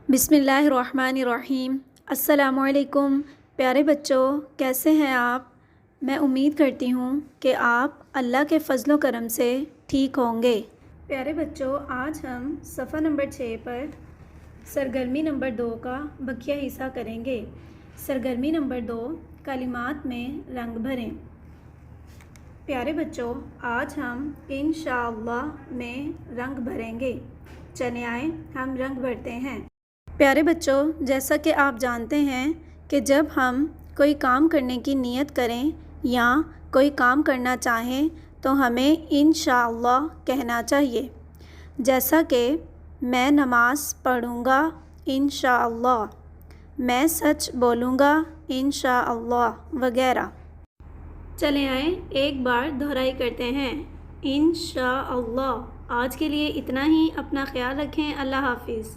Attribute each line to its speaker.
Speaker 1: بسم اللہ الرحمن الرحیم۔ السلام علیکم پیارے بچوں، کیسے ہیں آپ؟ میں امید کرتی ہوں کہ آپ اللہ کے فضل و کرم سے ٹھیک ہوں گے۔ پیارے بچوں، آج ہم صفحہ نمبر 6 پر سرگرمی نمبر 2 کا بقیہ حصہ کریں گے۔ سرگرمی نمبر 2، کلمات میں رنگ بھریں۔ پیارے بچوں، آج ہم انشاءاللہ میں رنگ بھریں گے۔ چلیں آئیں ہم رنگ بھرتے ہیں۔ پیارے بچوں، جیسا کہ آپ جانتے ہیں کہ جب ہم کوئی کام کرنے کی نیت کریں یا کوئی کام کرنا چاہیں تو ہمیں انشاءاللہ کہنا چاہیے، جیسا کہ میں نماز پڑھوں گا انشاءاللہ، میں سچ بولوں گا انشاءاللہ وغیرہ۔ چلیں آئیں ایک بار دہرائی کرتے ہیں، انشاءاللہ۔ آج کے لیے اتنا ہی، اپنا خیال رکھیں، اللہ حافظ۔